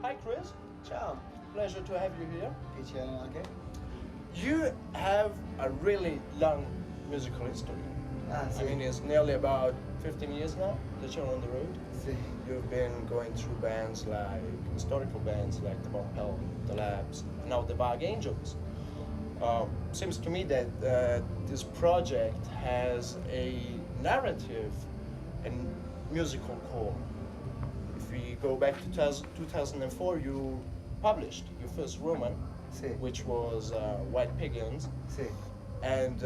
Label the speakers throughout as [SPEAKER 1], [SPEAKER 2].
[SPEAKER 1] Hi Chris,
[SPEAKER 2] Ciao.
[SPEAKER 1] pleasure to have you here.
[SPEAKER 2] Piacere anche.
[SPEAKER 1] You have a really long musical history.
[SPEAKER 2] Ah, sì.
[SPEAKER 1] I mean, it's nearly about 15 years now that you're on the road.
[SPEAKER 2] Sì.
[SPEAKER 1] You've been going through bands like historical bands like the Von Pell, the Labs, and now the Vague Angels. Seems to me that this project has a narrative and musical core. If we go back to 2004, you published your first roman,
[SPEAKER 2] Sì.
[SPEAKER 1] which was White Pigeons,
[SPEAKER 2] Sì.
[SPEAKER 1] and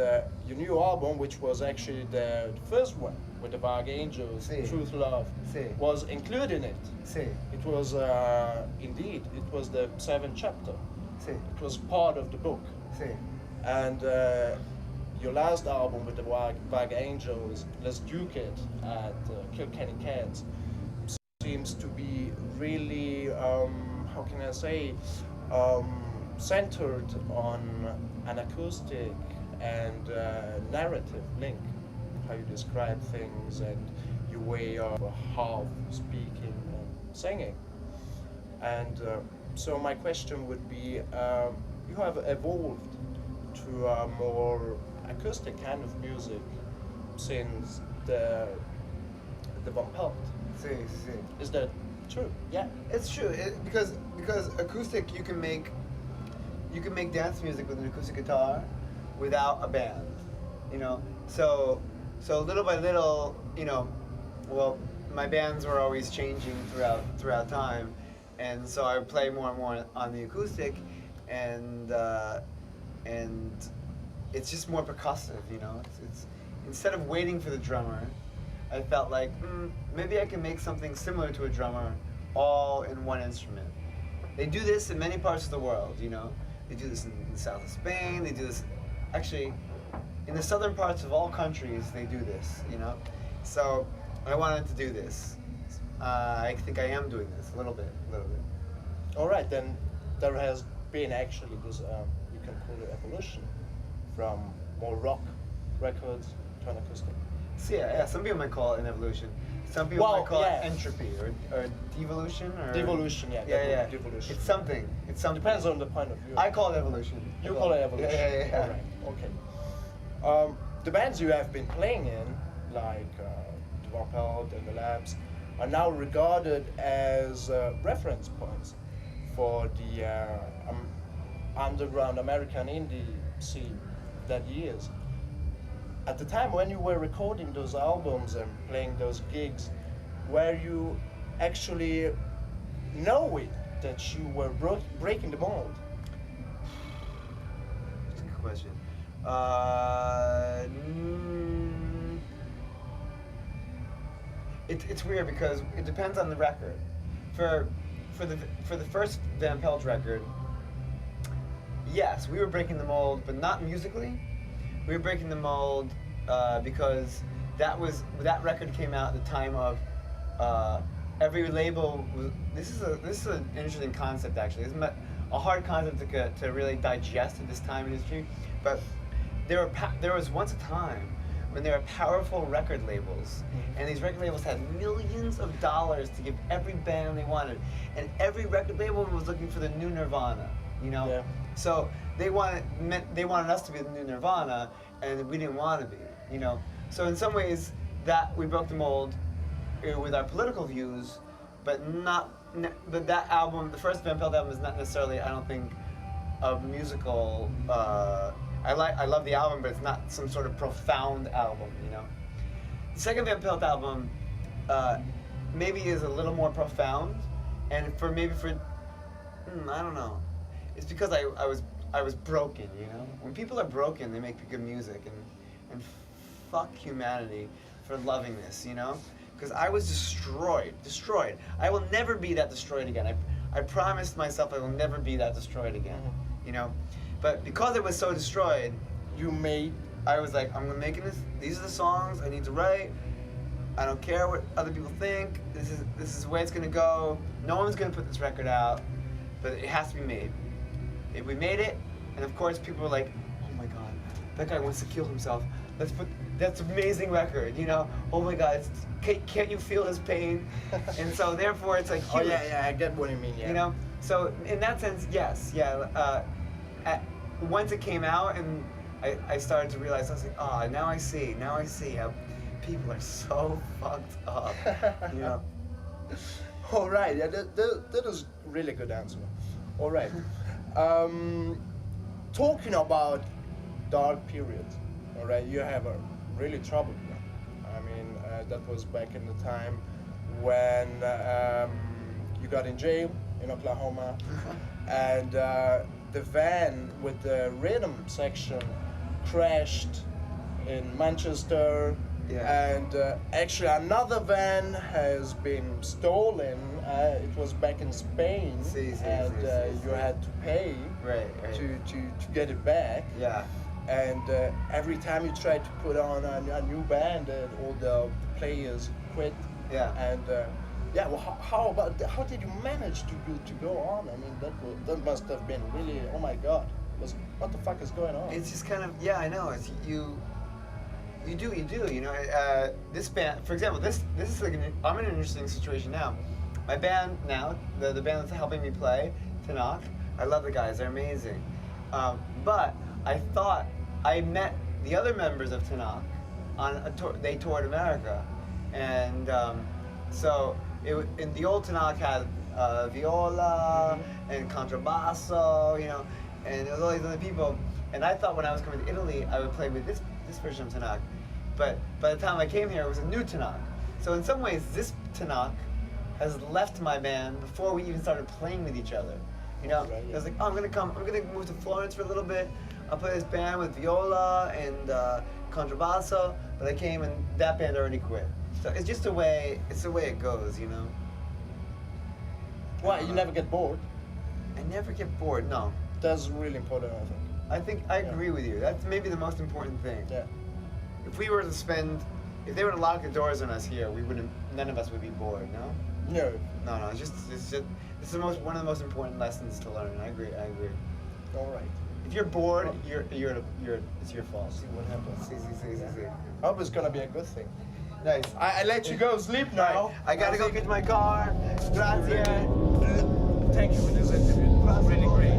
[SPEAKER 1] your new album, which was actually the first one with the Vague Angels,
[SPEAKER 2] Sì.
[SPEAKER 1] Truth Love,
[SPEAKER 2] Sì.
[SPEAKER 1] was included in it.
[SPEAKER 2] Sì.
[SPEAKER 1] It was indeed, it was the seventh chapter.
[SPEAKER 2] Sì.
[SPEAKER 1] It was part of the book.
[SPEAKER 2] Sì.
[SPEAKER 1] And your last album with the Vague Angels, Let's Duke It at Kilkenny Cats, seems to be really, how can I say, centered on an acoustic and narrative link, how you describe things and your way of half speaking and singing. And so my question would be, you have evolved to a more acoustic kind of music since the Von Pelt.
[SPEAKER 2] Sì. Sì.
[SPEAKER 1] Is that true? Yeah.
[SPEAKER 2] It's true because acoustic you can make dance music with an acoustic guitar without a band, you know. So little by little, you know, well, my bands were always changing throughout time, and so I play more and more on the acoustic, and it's just more percussive, you know. It's instead of waiting for the drummer, I felt like maybe I can make something similar to a drummer, all in one instrument. They do this in many parts of the world, you know. They do this in the south of Spain. They do this, actually, in the southern parts of all countries. They do this, you know. So I wanted to do this. I think I am doing this a little bit.
[SPEAKER 1] All right, then there has been actually this, you can call it evolution from more rock records to an acoustic.
[SPEAKER 2] So yeah. Some people might call it an evolution. Some people might call it entropy or devolution or
[SPEAKER 1] devolution.
[SPEAKER 2] Yeah.
[SPEAKER 1] Devolution.
[SPEAKER 2] It's something.
[SPEAKER 1] Depends on the point of view.
[SPEAKER 2] I call it evolution.
[SPEAKER 1] You call it evolution.
[SPEAKER 2] Yeah.
[SPEAKER 1] All right. Okay. The bands you have been playing in, like the Von Pelt and the Labs, are now regarded as reference points for the underground American indie scene that years. At the time when you were recording those albums and playing those gigs, were you actually knowing that you were breaking the mold?
[SPEAKER 2] That's a good question. It's weird because it depends on the record. For the first Van Pelt record, yes, we were breaking the mold, but not musically. We were breaking the mold because that record came out at the time of every label was. This is an interesting concept actually. It's a hard concept to really digest at this time in history, but there was once a time when there were powerful record labels, and these record labels had millions of dollars to give every band they wanted, and every record label was looking for the new Nirvana, you know.
[SPEAKER 1] Yeah.
[SPEAKER 2] So they wanted us to be the new Nirvana, and we didn't want to be, you know. So in some ways, that we broke the mold with our political views, but that album, the first Van Pelt album, is not necessarily, I don't think, a musical. I love the album, but it's not some sort of profound album, you know. The second Van Pelt album maybe is a little more profound, and I don't know. It's because I was broken, you know. When people are broken, they make good music, and fuck humanity for loving this, you know. Because I was destroyed. I will never be that destroyed again. I promised myself I will never be that destroyed again, you know. But because it was so destroyed, I was like, I'm making this. These are the songs I need to write. I don't care what other people think. This is the way it's gonna go. No one's gonna put this record out, but it has to be made. We made it, and of course people were like, oh my god, that guy wants to kill himself. let's put that's amazing record, you know. Oh my God, can't you feel his pain? And so therefore it's like huge.
[SPEAKER 1] Oh yeah, I get what you mean. Yeah.
[SPEAKER 2] You know, so in that sense, yes, yeah. Once it came out and I started to realize, I was like, oh, now I see how people are so fucked up, you know.
[SPEAKER 1] All right, yeah, that is really good answer. All right, talking about dark periods, all right, you have a really troubled one. I mean, that was back in the time when you got in jail in Oklahoma, and the van with the rhythm section crashed in Manchester.
[SPEAKER 2] Yeah.
[SPEAKER 1] And actually another van has been stolen. It was back in Spain, and you had to pay
[SPEAKER 2] Right.
[SPEAKER 1] to get it back.
[SPEAKER 2] Yeah.
[SPEAKER 1] And every time you try to put on a new band, all the players quit.
[SPEAKER 2] Yeah.
[SPEAKER 1] And yeah, well, how did you manage to go on? I mean, that must have been really, oh my God, what the fuck is going on?
[SPEAKER 2] It's just kind of, yeah, I know. It's you do, you know. This band, for example, this is like I'm in an interesting situation now. My band now, the band that's helping me play, Tanakh, I love the guys, they're amazing. But I thought I met the other members of Tanakh on a tour. They toured America, and so in the old Tanakh had viola and contrabasso, you know, and there was all these other people. And I thought when I was coming to Italy, I would play with this version of Tanakh. But by the time I came here, it was a new Tanakh. So in some ways, this Tanakh has left my band before we even started playing with each other. You know,
[SPEAKER 1] Right, yeah.
[SPEAKER 2] I was like, oh, I'm gonna move to Florence for a little bit. I'll play this band with viola and contrabasso. But I came and that band already quit. So it's just it's the way it goes, you know.
[SPEAKER 1] Why, you never get bored?
[SPEAKER 2] I never get bored. No,
[SPEAKER 1] That's really important, I think.
[SPEAKER 2] I agree with you. That's maybe the most important thing.
[SPEAKER 1] Yeah.
[SPEAKER 2] If they were to lock the doors on us here, none of us would be bored, no?
[SPEAKER 1] No.
[SPEAKER 2] No, it's just it's one of the most important lessons to learn. I agree.
[SPEAKER 1] All right.
[SPEAKER 2] If you're bored, it's your fault.
[SPEAKER 1] See what happens.
[SPEAKER 2] See.
[SPEAKER 1] I hope it's gonna be a good thing.
[SPEAKER 2] Nice.
[SPEAKER 1] I let you go sleep now.
[SPEAKER 2] I gotta go get my car. Grazie.
[SPEAKER 1] Thank you for this interview. It was really great.